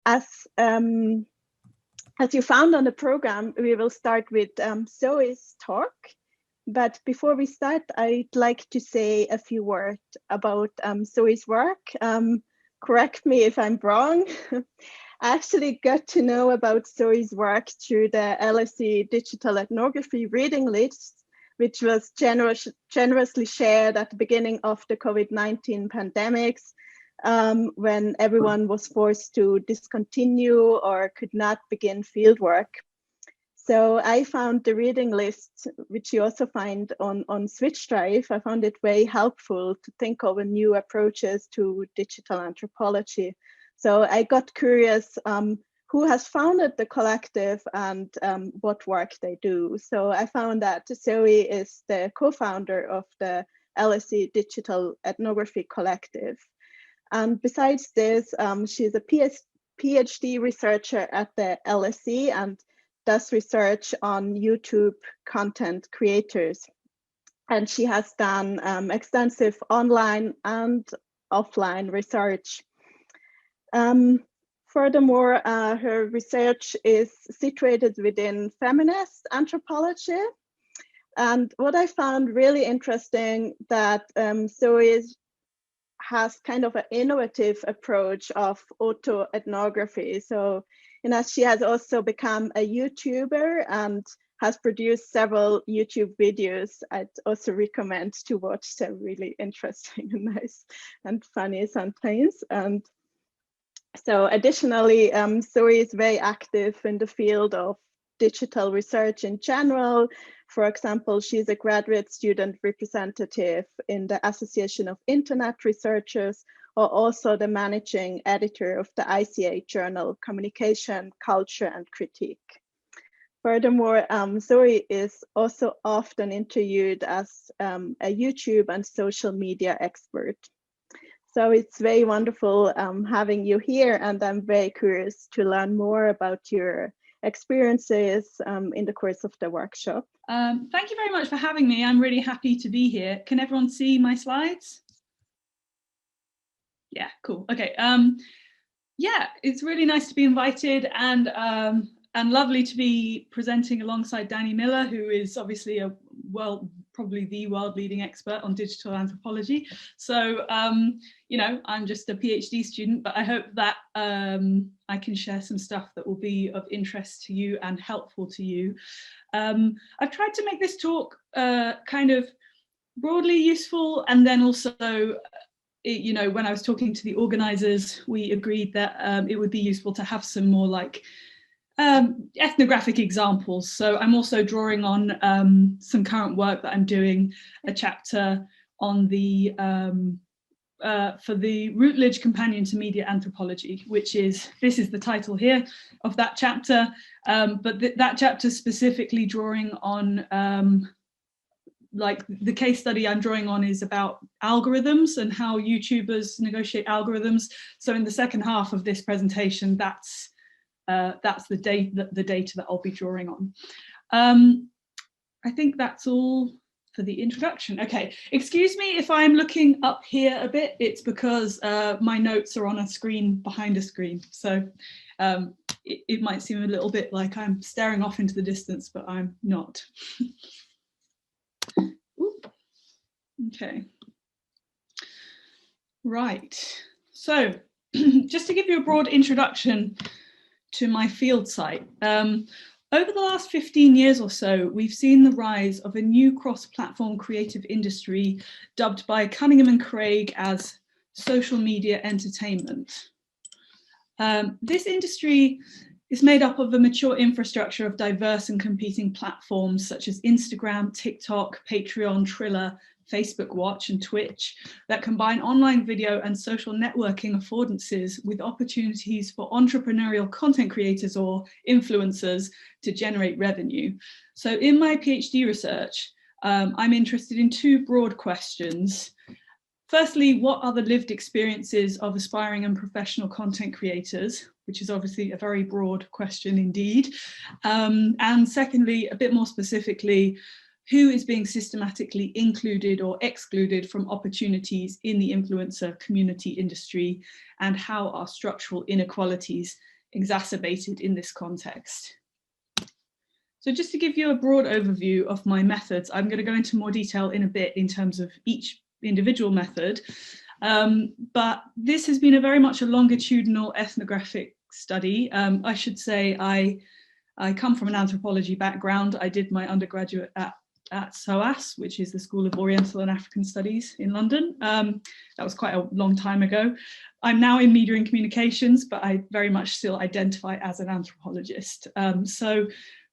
As you found on the program, we will start with Zoe's talk. But before we start, I'd like to say a few words about Zoe's work. Correct me if I'm wrong. I actually got to know about Zoe's work through the LSE Digital Ethnography reading list, which was generously shared at the beginning of the COVID-19 pandemics, when everyone was forced to discontinue or could not begin fieldwork. So I found the reading list, which you also find on Switch Drive. I found it very helpful to think of new approaches to digital anthropology. So I got curious who has founded the collective and what work they do. So I found that Zoe is the co-founder of the LSE Digital Ethnography Collective. And besides this, she's a PhD researcher at the LSE and does research on YouTube content creators. And she has done extensive online and offline research. Furthermore, her research is situated within feminist anthropology. And what I found really interesting that Zoe has kind of an innovative approach of autoethnography. So, she has also become a YouTuber and has produced several YouTube videos. I'd also recommend to watch. They're really interesting and nice and funny sometimes. And so additionally, Zoe is very active in the field of digital research in general. For example, she's a graduate student representative in the Association of Internet Researchers, or also the managing editor of the ICA journal, Communication, Culture and Critique. Furthermore, Zoe is also often interviewed as a YouTube and social media expert. So it's very wonderful having you here, and I'm very curious to learn more about your experiences in the course of the workshop. Thank you very much for having me. I'm really happy to be here. Can everyone see my slides? Yeah, cool. Okay. Yeah, it's really nice to be invited and lovely to be presenting alongside Danny Miller, who is obviously probably the world-leading expert on digital anthropology. So, I'm just a PhD student, but I hope that I can share some stuff that will be of interest to you and helpful to you. I've tried to make this talk kind of broadly useful, and then also, when I was talking to the organizers, we agreed that it would be useful to have some more like ethnographic examples. So I'm also drawing on some current work that I'm doing, a chapter on the for the Routledge Companion to Media Anthropology, this is the title here of that chapter, but that chapter specifically drawing on like the case study I'm drawing on is about algorithms and how YouTubers negotiate algorithms. So in the second half of this presentation, that's the data that I'll be drawing on. I think that's all for the introduction. Okay, excuse me if I'm looking up here a bit. It's because my notes are on a screen behind a screen. So it might seem a little bit like I'm staring off into the distance, but I'm not. Okay. Right. So just to give you a broad introduction to my field site. Over the last 15 years or so, we've seen the rise of a new cross-platform creative industry dubbed by Cunningham and Craig as social media entertainment. This industry is made up of a mature infrastructure of diverse and competing platforms such as Instagram, TikTok, Patreon, Triller, Facebook Watch and Twitch that combine online video and social networking affordances with opportunities for entrepreneurial content creators or influencers to generate revenue. So in my PhD research, I'm interested in two broad questions. Firstly, what are the lived experiences of aspiring and professional content creators, which is obviously a very broad question indeed. And secondly, a bit more specifically, who is being systematically included or excluded from opportunities in the influencer community industry, and how are structural inequalities exacerbated in this context. So just to give you a broad overview of my methods, I'm going to go into more detail in a bit in terms of each individual method. But this has been a very much a longitudinal ethnographic study. I should say I come from an anthropology background. I did my undergraduate at SOAS, which is the School of Oriental and African Studies in London. That was quite a long time ago. I'm now in media and communications, but I very much still identify as an anthropologist. So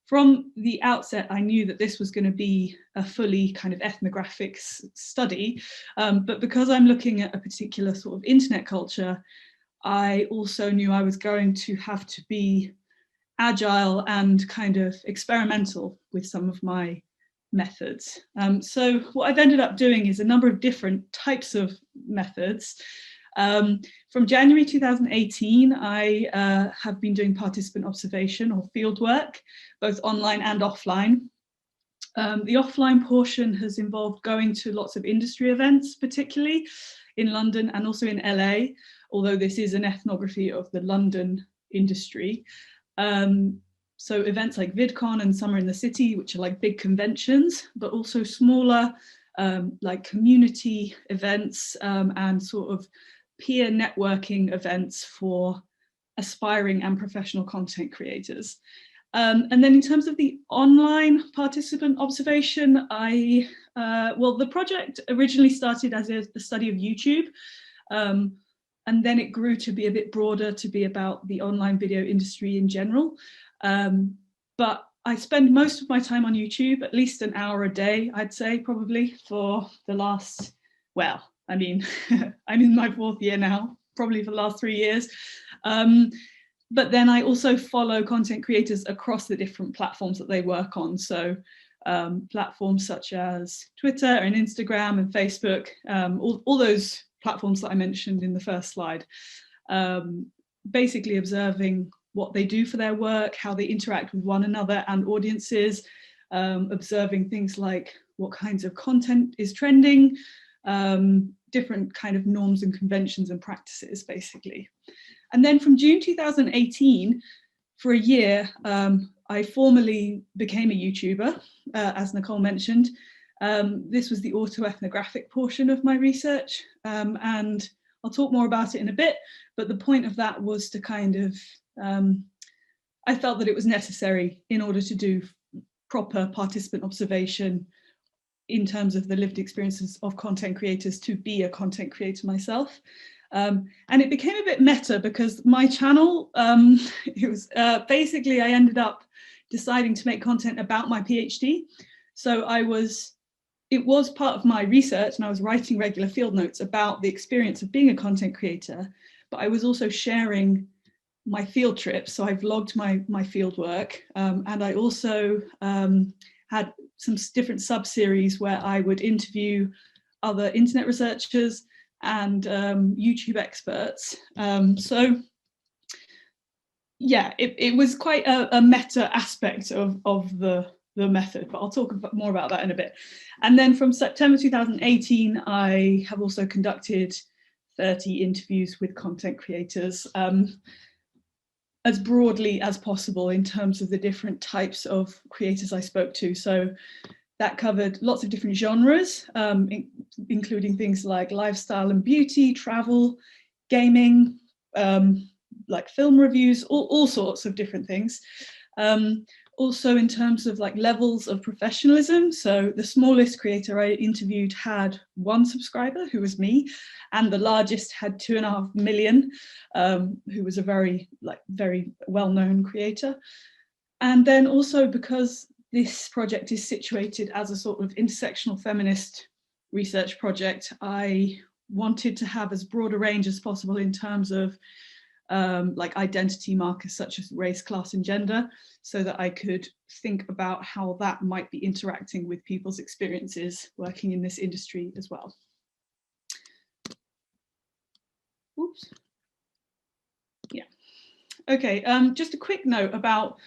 from the outset, I knew that this was going to be a fully kind of ethnographic study, but because I'm looking at a particular sort of internet culture, I also knew I was going to have to be agile and kind of experimental with some of my methods. So what I've ended up doing is a number of different types of methods. From January 2018, I have been doing participant observation or fieldwork, both online and offline. The offline portion has involved going to lots of industry events, particularly in London and also in LA, although this is an ethnography of the London industry. So events like VidCon and Summer in the City, which are like big conventions, but also smaller like community events and sort of peer networking events for aspiring and professional content creators. And then in terms of the online participant observation, well, the project originally started as a study of YouTube, and then it grew to be a bit broader, to be about the online video industry in general. But I spend most of my time on YouTube, at least an hour a day, I'd say, probably for the last, well, I mean, I'm in my 4th year now, probably for the last 3 years. But then I also follow content creators across the different platforms that they work on. So platforms such as Twitter and Instagram and Facebook, all those platforms that I mentioned in the first slide, basically observing what they do for their work, how they interact with one another and audiences, observing things like what kinds of content is trending, different kind of norms and conventions and practices, basically. And then from June 2018, for a year, I formally became a YouTuber, as Nicole mentioned. This was the autoethnographic portion of my research, and I'll talk more about it in a bit, but the point of that was to kind of, I felt that it was necessary in order to do proper participant observation in terms of the lived experiences of content creators, to be a content creator myself. And it became a bit meta because my channel, it was basically, I ended up deciding to make content about my PhD. So it was part of my research, and I was writing regular field notes about the experience of being a content creator, but I was also sharing my field trips. So I vlogged my field work, and I also had some different sub-series where I would interview other internet researchers and YouTube experts. So yeah, it was quite a meta aspect of the method, but I'll talk more about that in a bit. And then from September 2018, I have also conducted 30 interviews with content creators, as broadly as possible in terms of the different types of creators I spoke to. So that covered lots of different genres, including things like lifestyle and beauty, travel, gaming, like film reviews, all sorts of different things. Also in terms of like levels of professionalism. So the smallest creator I interviewed had 1 subscriber, who was me, and the largest had 2.5 million, who was a very well-known creator. And then also, because this project is situated as a sort of intersectional feminist research project, I wanted to have as broad a range as possible in terms of like identity markers such as race, class and gender, so that I could think about how that might be interacting with people's experiences working in this industry as well. Oops. Yeah. Okay, just a quick note about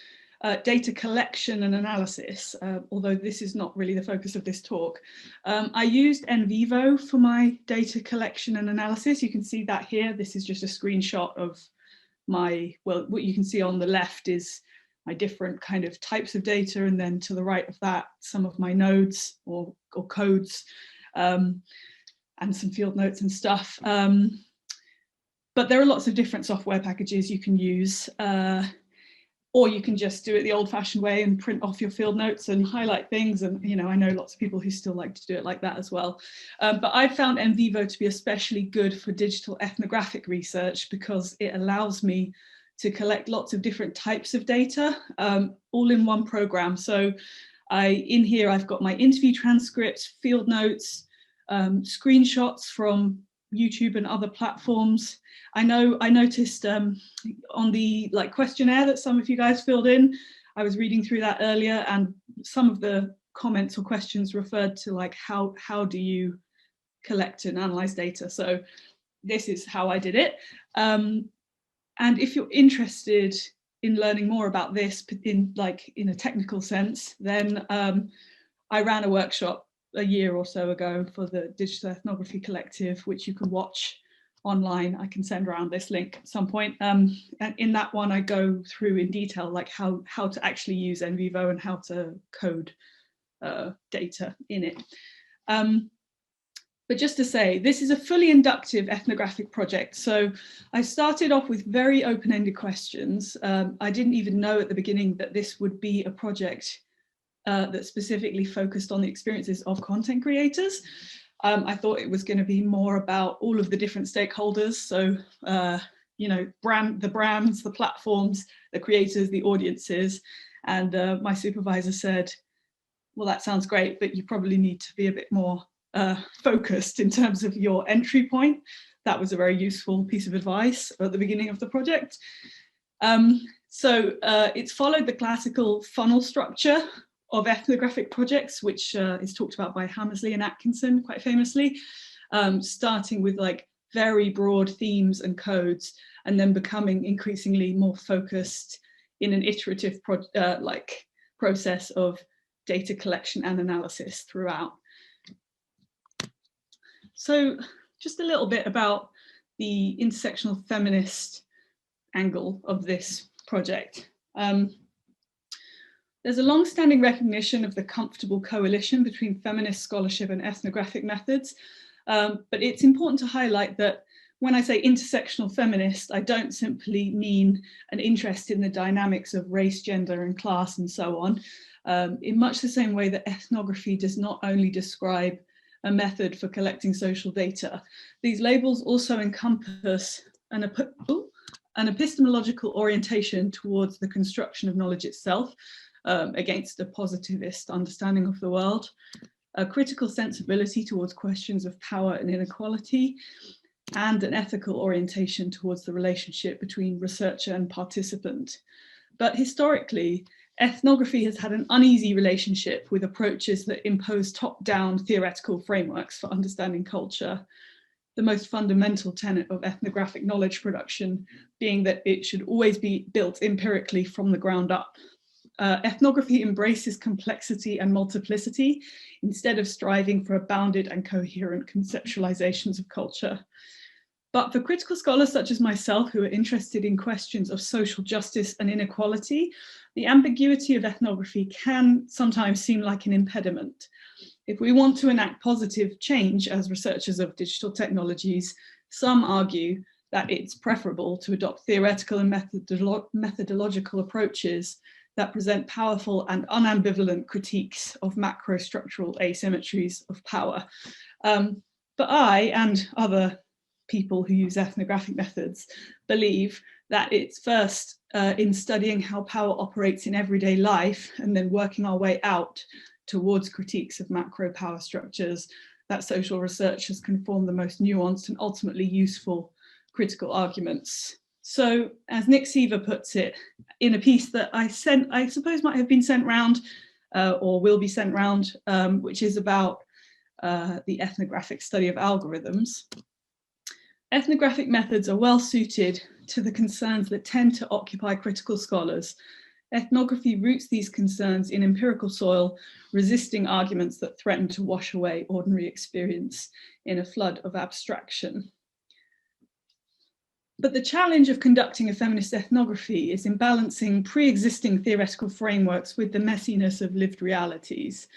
data collection and analysis, although this is not really the focus of this talk. I used NVivo for my data collection and analysis. You can see that here. This is just a screenshot of what you can see on the left is my different kind of types of data, and then to the right of that, some of my nodes or codes, and some field notes and stuff. But there are lots of different software packages you can use, or you can just do it the old-fashioned way and print off your field notes and highlight things. And I know lots of people who still like to do it like that as well. But I found NVivo to be especially good for digital ethnographic research because it allows me to collect lots of different types of data, all in one program. So in here, I've got my interview transcripts, field notes, screenshots from YouTube and other platforms. I noticed on the questionnaire that some of you guys filled in, I was reading through that earlier, and some of the comments or questions referred to how do you collect and analyze data. So this is how I did it. And if you're interested in learning more about this in a technical sense, then I ran a workshop a year or so ago for the Digital Ethnography Collective, which you can watch online. I can send around this link at some point. And in that one, I go through in detail how to actually use NVivo and how to code data in it. But just to say, this is a fully inductive ethnographic project. So I started off with very open-ended questions. I didn't even know at the beginning that this would be a project that specifically focused on the experiences of content creators. I thought it was going to be more about all of the different stakeholders. So, the brands, the platforms, the creators, the audiences. And my supervisor said, well, that sounds great, but you probably need to be a bit more focused in terms of your entry point. That was a very useful piece of advice at the beginning of the project. So it's followed the classical funnel structure of ethnographic projects, which is talked about by Hammersley and Atkinson quite famously, starting with very broad themes and codes, and then becoming increasingly more focused in an iterative process of data collection and analysis throughout. So just a little bit about the intersectional feminist angle of this project. There's a long-standing recognition of the comfortable coalition between feminist scholarship and ethnographic methods, but it's important to highlight that when I say intersectional feminist, I don't simply mean an interest in the dynamics of race, gender, and class, and so on, in much the same way that ethnography does not only describe a method for collecting social data. These labels also encompass an epistemological orientation towards the construction of knowledge itself, against a positivist understanding of the world, a critical sensibility towards questions of power and inequality, and an ethical orientation towards the relationship between researcher and participant. But historically, ethnography has had an uneasy relationship with approaches that impose top-down theoretical frameworks for understanding culture, the most fundamental tenet of ethnographic knowledge production being that it should always be built empirically from the ground up. Ethnography embraces complexity and multiplicity instead of striving for bounded and coherent conceptualizations of culture. But for critical scholars such as myself, who are interested in questions of social justice and inequality, the ambiguity of ethnography can sometimes seem like an impediment. If we want to enact positive change as researchers of digital technologies, some argue that it's preferable to adopt theoretical and methodological approaches that present powerful and unambivalent critiques of macrostructural asymmetries of power. But I and other people who use ethnographic methods believe that it's first in studying how power operates in everyday life and then working our way out towards critiques of macro power structures that social researchers can form the most nuanced and ultimately useful critical arguments. So, as Nick Seaver puts it in a piece that I suppose might have been sent round or will be sent round, which is about the ethnographic study of algorithms. Ethnographic methods are well suited to the concerns that tend to occupy critical scholars. Ethnography roots these concerns in empirical soil, resisting arguments that threaten to wash away ordinary experience in a flood of abstraction. But the challenge of conducting a feminist ethnography is in balancing pre-existing theoretical frameworks with the messiness of lived realities.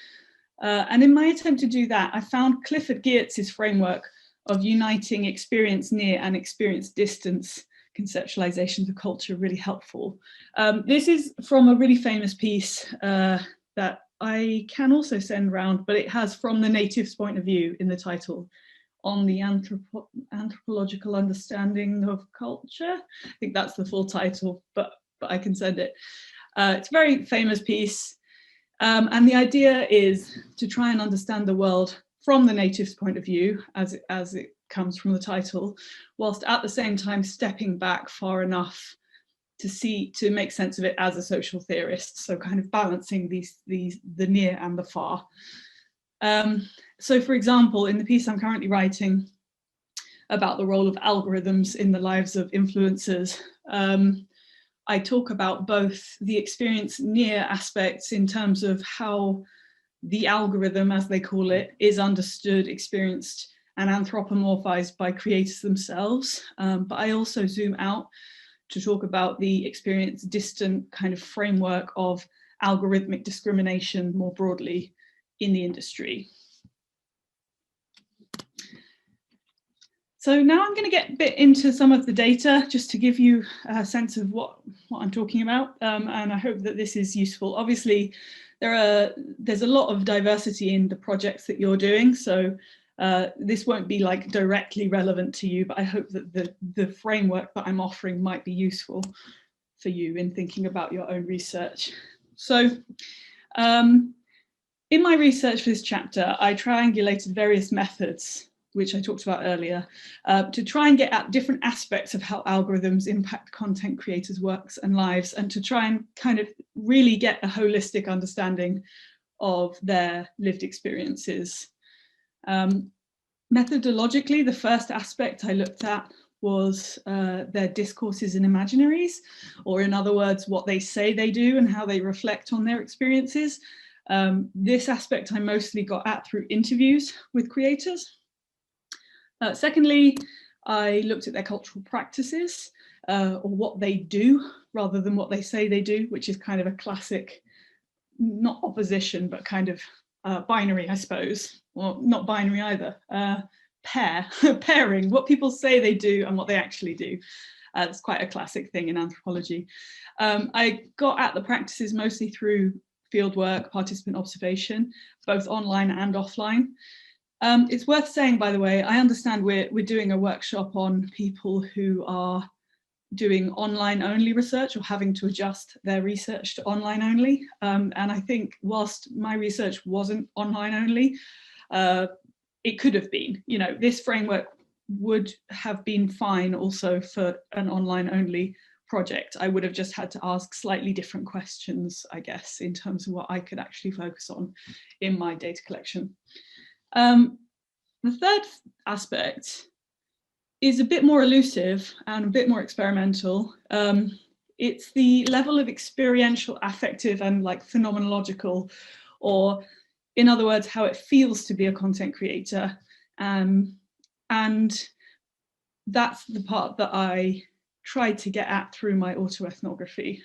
And in my attempt to do that, I found Clifford Geertz's framework of uniting experience near and experience distance conceptualizations of culture really helpful. This is from a really famous piece that I can also send around, but it has "From the Native's Point of View" in the title, on the anthropological understanding of culture. I think that's the full title, but I can send it. It's a very famous piece. And the idea is to try and understand the world from the native's point of view, as it comes from the title, whilst at the same time stepping back far enough to make sense of it as a social theorist. So kind of balancing the near and the far. So for example, in the piece I'm currently writing about the role of algorithms in the lives of influencers, I talk about both the experience near aspects in terms of how the algorithm, as they call it, is understood, experienced, and anthropomorphized by creators themselves. But I also zoom out to talk about the experience distant kind of framework of algorithmic discrimination more broadly in the industry. So now I'm going to get a bit into some of the data just to give you a sense of what I'm talking about, and I hope that this is useful. Obviously, there's a lot of diversity in the projects that you're doing, so this won't be like directly relevant to you, but I hope that the framework that I'm offering might be useful for you in thinking about your own research. So in my research for this chapter, I triangulated various methods, which I talked about earlier, to try and get at different aspects of how algorithms impact content creators' works and lives, and to try and kind of really get a holistic understanding of their lived experiences. Methodologically, the first aspect I looked at was their discourses and imaginaries, or in other words, what they say they do and how they reflect on their experiences. This aspect I mostly got at through interviews with creators. Secondly, I looked at their cultural practices, or what they do rather than what they say they do, which is kind of a classic, not opposition, but kind of binary, I suppose, or not binary either, pairing what people say they do and what they actually do. It's quite a classic thing in anthropology. I got at the practices mostly through fieldwork, participant observation, both online and offline. It's worth saying, by the way, I understand we're doing a workshop on people who are doing online only research or having to adjust their research to online only. And I think whilst my research wasn't online only, it could have been, you know, this framework would have been fine also for an online only project. I would have just had to ask slightly different questions, I guess, in terms of what I could actually focus on in my data collection. The third aspect is a bit more elusive and a bit more experimental. It's the level of experiential, affective, and like phenomenological, or in other words, how it feels to be a content creator. And that's the part that I tried to get at through my autoethnography.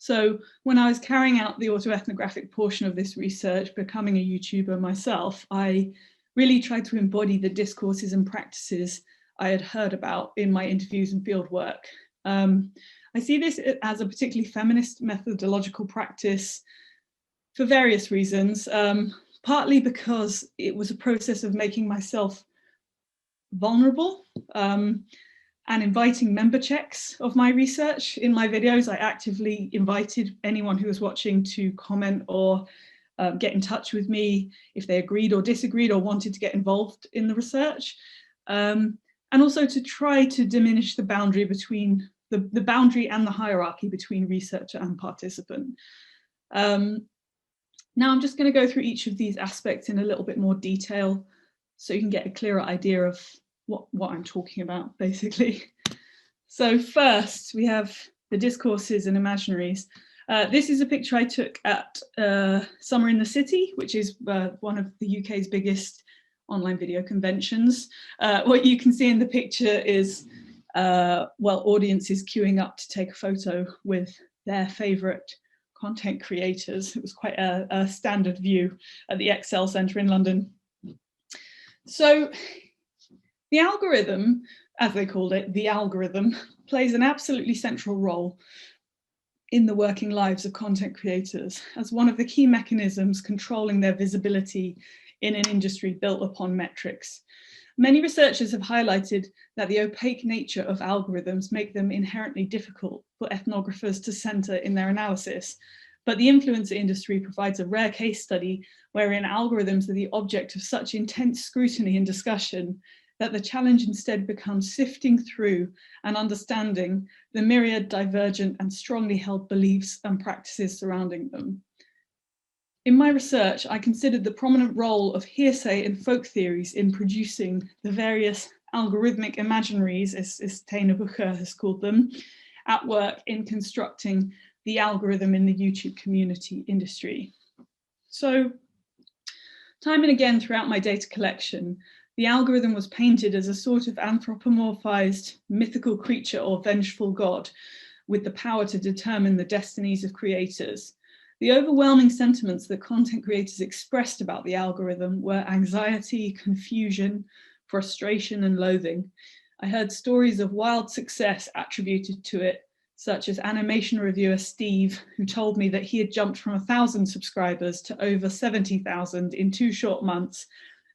So when I was carrying out the autoethnographic portion of this research, becoming a YouTuber myself, I really tried to embody the discourses and practices I had heard about in my interviews and field work. I see this as a particularly feminist methodological practice for various reasons, partly because it was a process of making myself vulnerable and inviting member checks of my research. In my videos, I actively invited anyone who was watching to comment or get in touch with me if they agreed or disagreed or wanted to get involved in the research. And also to try to diminish the boundary between the boundary and the hierarchy between researcher and participant. Now I'm just going to go through each of these aspects in a little bit more detail so you can get a clearer idea of what I'm talking about, basically. So first, we have the discourses and imaginaries. This is a picture I took at Summer in the City, which is one of the UK's biggest online video conventions. What you can see in the picture is while audiences queuing up to take a photo with their favorite content creators. It was quite a standard view at the Excel Centre in London. So the algorithm, as they called it, the algorithm, plays an absolutely central role in the working lives of content creators as one of the key mechanisms controlling their visibility in an industry built upon metrics. Many researchers have highlighted that the opaque nature of algorithms make them inherently difficult for ethnographers to centre in their analysis. But the influencer industry provides a rare case study wherein algorithms are the object of such intense scrutiny and discussion that the challenge instead becomes sifting through and understanding the myriad divergent and strongly held beliefs and practices surrounding them. In my research, I considered the prominent role of hearsay and folk theories in producing the various algorithmic imaginaries, as Taina Bucher has called them, at work in constructing the algorithm in the YouTube community industry. So, time and again throughout my data collection, the algorithm was painted as a sort of anthropomorphized mythical creature or vengeful god with the power to determine the destinies of creators. The overwhelming sentiments that content creators expressed about the algorithm were anxiety, confusion, frustration, and loathing. I heard stories of wild success attributed to it, such as animation reviewer Steve, who told me that he had jumped from 1,000 subscribers to over 70,000 in 2 short months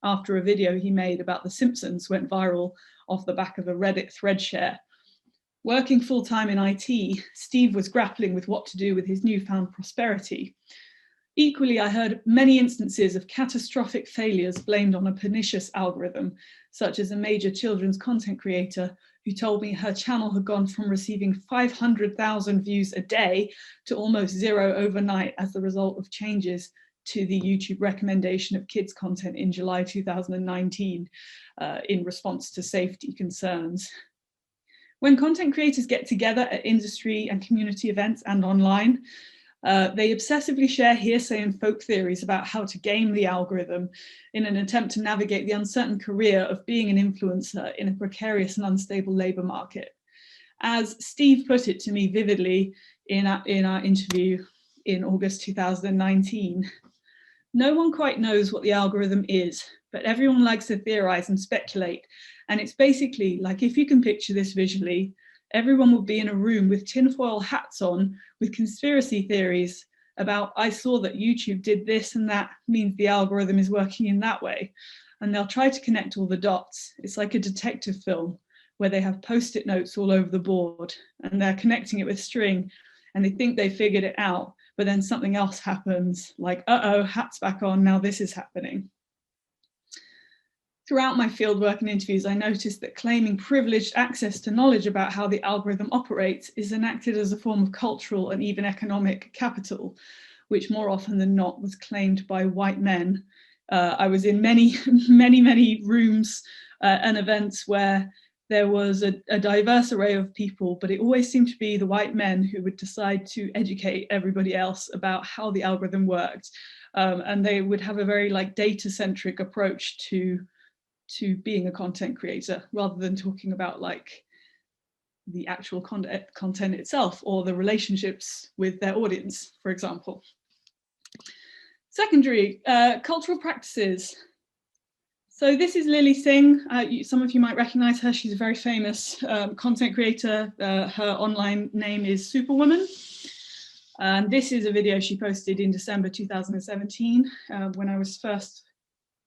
after a video he made about The Simpsons went viral off the back of a Reddit thread share. Working full-time in IT, Steve was grappling with what to do with his newfound prosperity. Equally, I heard many instances of catastrophic failures blamed on a pernicious algorithm, such as a major children's content creator who told me her channel had gone from receiving 500,000 views a day to almost 0 overnight as the result of changes to the YouTube recommendation of kids content in July 2019 in response to safety concerns. When content creators get together at industry and community events and online, they obsessively share hearsay and folk theories about how to game the algorithm in an attempt to navigate the uncertain career of being an influencer in a precarious and unstable labour market. As Steve put it to me vividly in our interview in August 2019, no one quite knows what the algorithm is, but everyone likes to theorize and speculate. And it's basically like, if you can picture this visually, everyone will be in a room with tinfoil hats on with conspiracy theories about, I saw that YouTube did this and that means the algorithm is working in that way. And they'll try to connect all the dots. It's like a detective film where they have post-it notes all over the board and they're connecting it with string and they think they figured it out, but then something else happens, like, uh-oh, hat's back on, now this is happening. Throughout my fieldwork and interviews, I noticed that claiming privileged access to knowledge about how the algorithm operates is enacted as a form of cultural and even economic capital, which more often than not was claimed by white men. I was in many, many rooms and events where there was a diverse array of people, but it always seemed to be the white men who would decide to educate everybody else about how the algorithm worked. And they would have a very data-centric approach to being a content creator, rather than talking about the actual content itself or the relationships with their audience, for example. Secondary, cultural practices. So this is Lily Singh. Some of you might recognize her. She's a very famous content creator. Her online name is Superwoman. And this is a video she posted in December 2017 when I was first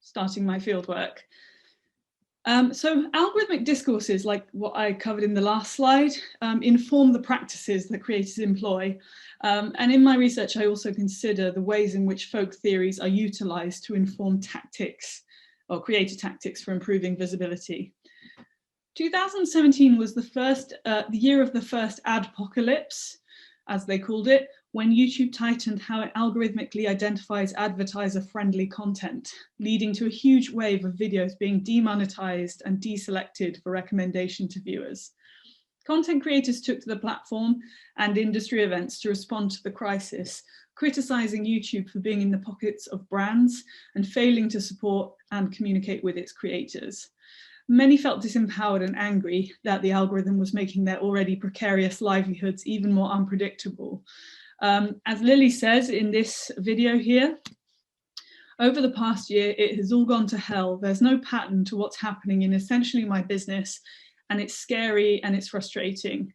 starting my fieldwork. So algorithmic discourses, like what I covered in the last slide, inform the practices that creators employ. And in my research, I also consider the ways in which folk theories are utilized to inform tactics or creator tactics for improving visibility. 2017 was the year of the first adpocalypse, as they called it, when YouTube tightened how it algorithmically identifies advertiser-friendly content, leading to a huge wave of videos being demonetized and deselected for recommendation to viewers. Content creators took to the platform and industry events to respond to the crisis, criticizing YouTube for being in the pockets of brands and failing to support and communicate with its creators. Many felt disempowered and angry that the algorithm was making their already precarious livelihoods even more unpredictable. As Lily says in this video here, over the past year, it has all gone to hell. There's no pattern to what's happening in essentially my business, and it's scary and it's frustrating.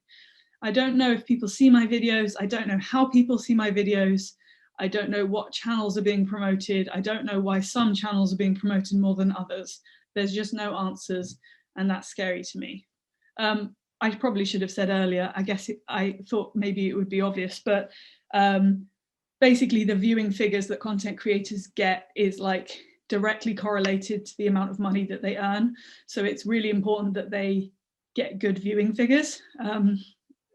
I don't know if people see my videos. I don't know how people see my videos. I don't know what channels are being promoted. I don't know why some channels are being promoted more than others. There's just no answers, and that's scary to me. I probably should have said earlier, I guess I thought maybe it would be obvious, but basically the viewing figures that content creators get is like directly correlated to the amount of money that they earn. So it's really important that they get good viewing figures.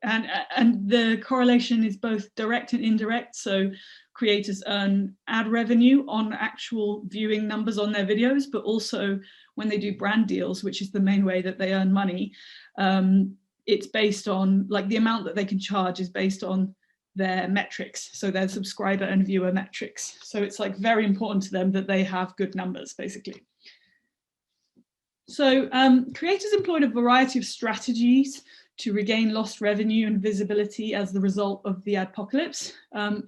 And the correlation is both direct and indirect. So creators earn ad revenue on actual viewing numbers on their videos, but also when they do brand deals, which is the main way that they earn money, it's based on, like, the amount that they can charge is based on their metrics, so their subscriber and viewer metrics. So it's like very important to them that they have good numbers, basically. So creators employed a variety of strategies to regain lost revenue and visibility as the result of the adpocalypse.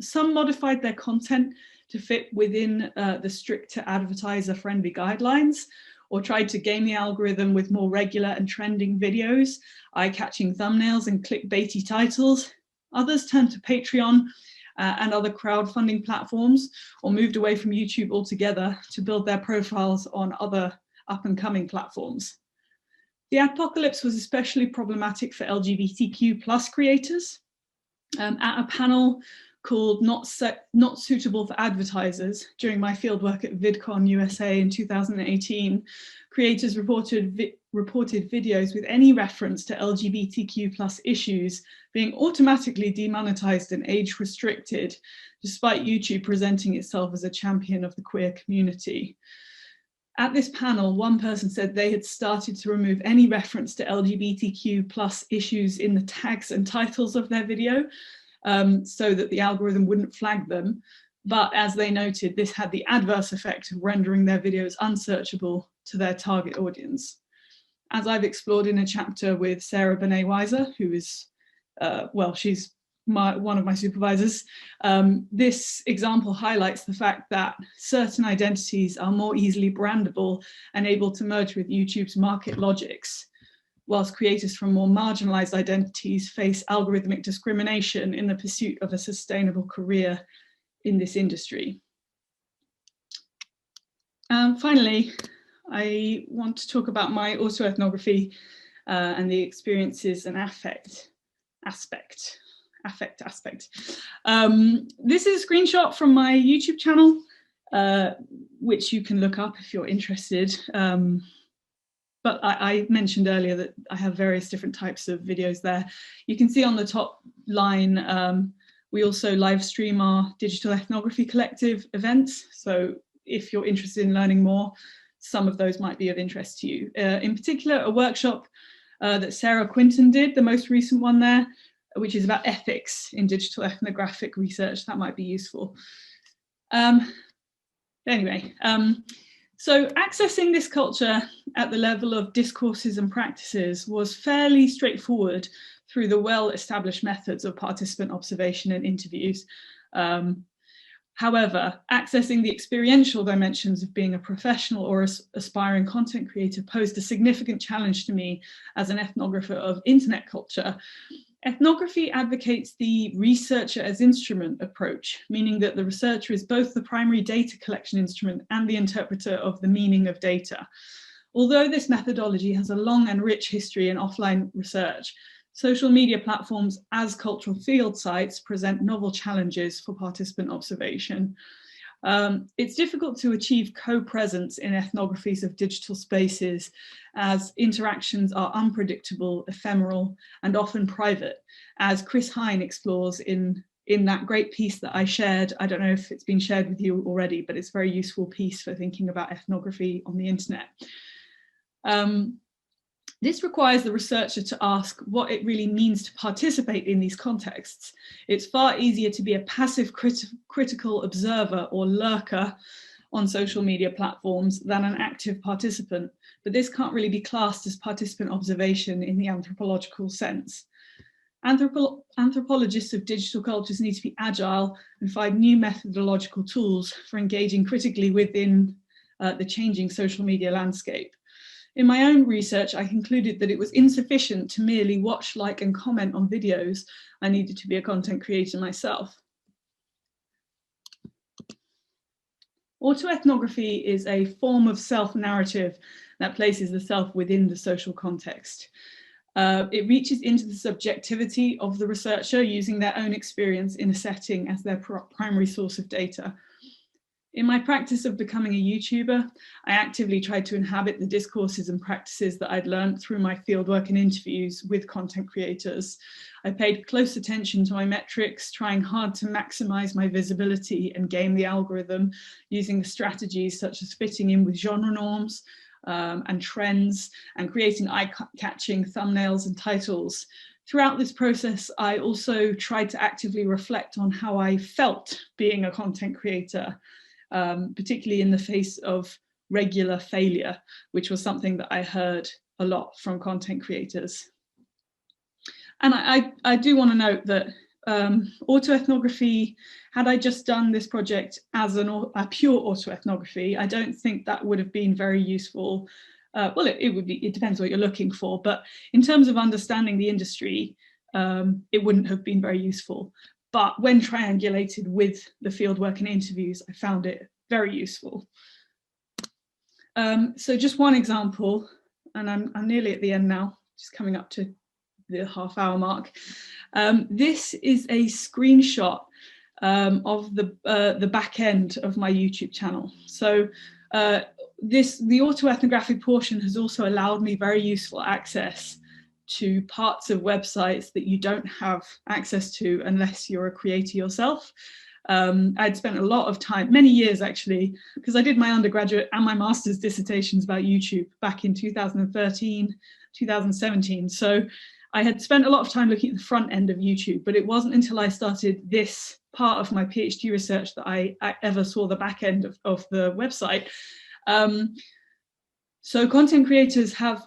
Some modified their content to fit within the stricter advertiser-friendly guidelines, or tried to game the algorithm with more regular and trending videos, eye-catching thumbnails and clickbaity titles. Others turned to Patreon and other crowdfunding platforms, or moved away from YouTube altogether to build their profiles on other up-and-coming platforms. The adpocalypse was especially problematic for LGBTQ+ creators. At a panel called Not Suitable for Advertisers during my fieldwork at VidCon USA in 2018, creators reported videos with any reference to LGBTQ+ issues being automatically demonetized and age restricted, despite YouTube presenting itself as a champion of the queer community. At this panel, one person said they had started to remove any reference to LGBTQ+ issues in the tags and titles of their video, so that the algorithm wouldn't flag them. But as they noted, this had the adverse effect of rendering their videos unsearchable to their target audience. As I've explored in a chapter with Sarah Benet-Weiser, who is, she's one of my supervisors, this example highlights the fact that certain identities are more easily brandable and able to merge with YouTube's market logics, whilst creators from more marginalized identities face algorithmic discrimination in the pursuit of a sustainable career in this industry. Finally, I want to talk about my autoethnography and the experiences and affect aspect. This is a screenshot from my YouTube channel, which you can look up if you're interested. But I mentioned earlier that I have various different types of videos there. You can see on the top line, we also live stream our Digital Ethnography Collective events. So if you're interested in learning more, some of those might be of interest to you. In particular, a workshop that Sarah Quinton did, the most recent one there, which is about ethics in digital ethnographic research. That might be useful. Anyway, so accessing this culture at the level of discourses and practices was fairly straightforward through the well-established methods of participant observation and interviews. However, accessing the experiential dimensions of being a professional or aspiring content creator posed a significant challenge to me as an ethnographer of internet culture. Ethnography advocates the researcher as instrument approach, meaning that the researcher is both the primary data collection instrument and the interpreter of the meaning of data. Although this methodology has a long and rich history in offline research, social media platforms as cultural field sites present novel challenges for participant observation. It's difficult to achieve co-presence in ethnographies of digital spaces, as interactions are unpredictable, ephemeral, and often private, as Chris Hine explores in that great piece that I shared. I don't know if it's been shared with you already, but it's a very useful piece for thinking about ethnography on the internet. This requires the researcher to ask what it really means to participate in these contexts. It's far easier to be a passive critical observer or lurker on social media platforms than an active participant, but this can't really be classed as participant observation in the anthropological sense. Anthropologists of digital cultures need to be agile and find new methodological tools for engaging critically within the changing social media landscape. In my own research, I concluded that it was insufficient to merely watch, like, and comment on videos. I needed to be a content creator myself. Autoethnography is a form of self-narrative that places the self within the social context. It reaches into the subjectivity of the researcher using their own experience in a setting as their primary source of data. In my practice of becoming a YouTuber, I actively tried to inhabit the discourses and practices that I'd learned through my fieldwork and interviews with content creators. I paid close attention to my metrics, trying hard to maximize my visibility and game the algorithm using the strategies such as fitting in with genre norms, and trends, and creating eye-catching thumbnails and titles. Throughout this process, I also tried to actively reflect on how I felt being a content creator, particularly in the face of regular failure, which was something that I heard a lot from content creators. And I do want to note that autoethnography, had I just done this project as a pure autoethnography, I don't think that would have been very useful. Well, it would be, it depends what you're looking for, but in terms of understanding the industry, it wouldn't have been very useful. But when triangulated with the fieldwork and interviews, I found it very useful. So just one example, and I'm nearly at the end now, just coming up to the half-hour mark. This is a screenshot of the back end of my YouTube channel. So the autoethnographic portion has also allowed me very useful access to parts of websites that you don't have access to unless you're a creator yourself. I'd spent a lot of time, many years actually, because I did my undergraduate and my master's dissertations about YouTube back in 2013, 2017. So I had spent a lot of time looking at the front end of YouTube, but it wasn't until I started this part of my PhD research that I ever saw the back end of the website. So content creators have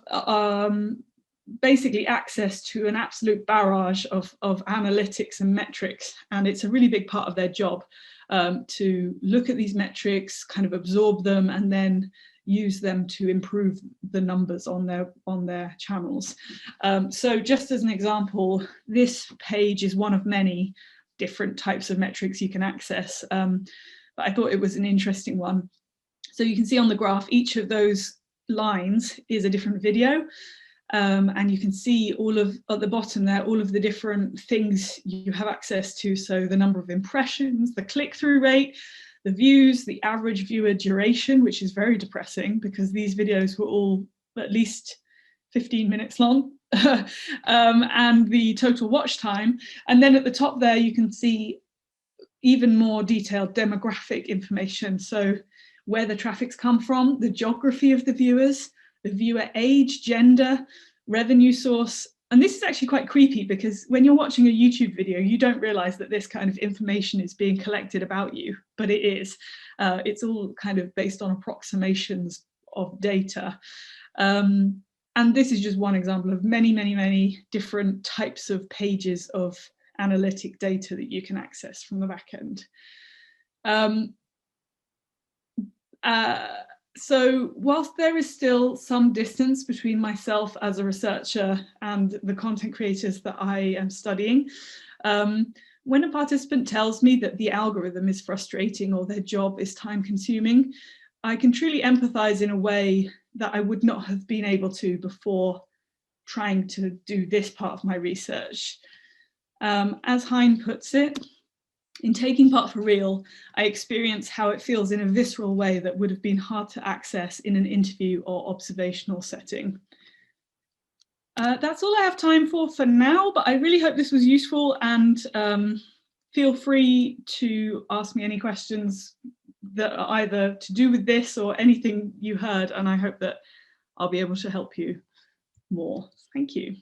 basically access to an absolute barrage of analytics and metrics, and it's a really big part of their job to look at these metrics, kind of absorb them, and then use them to improve the numbers on their channels. So just as an example, this page is one of many different types of metrics you can access, but I thought it was an interesting one. So you can see on the graph, each of those lines is a different video. And you can see all of, at the bottom there, all of the different things you have access to. So the number of impressions, the click-through rate, the views, the average viewer duration, which is very depressing because these videos were all at least 15 minutes long, and the total watch time. And then at the top there, you can see even more detailed demographic information. So where the traffic's come from, the geography of the viewers, the viewer age, gender, revenue source. And this is actually quite creepy because when you're watching a YouTube video, you don't realize that this kind of information is being collected about you, but it is. It's all kind of based on approximations of data. And this is just one example of many, many, many different types of pages of analytic data that you can access from the back end. So whilst there is still some distance between myself as a researcher and the content creators that I am studying, when a participant tells me that the algorithm is frustrating or their job is time consuming, I can truly empathize in a way that I would not have been able to before trying to do this part of my research. As Hein puts it, in taking part for real, I experience how it feels in a visceral way that would have been hard to access in an interview or observational setting. That's all I have time for now, but I really hope this was useful, and feel free to ask me any questions that are either to do with this or anything you heard, and I hope that I'll be able to help you more. Thank you.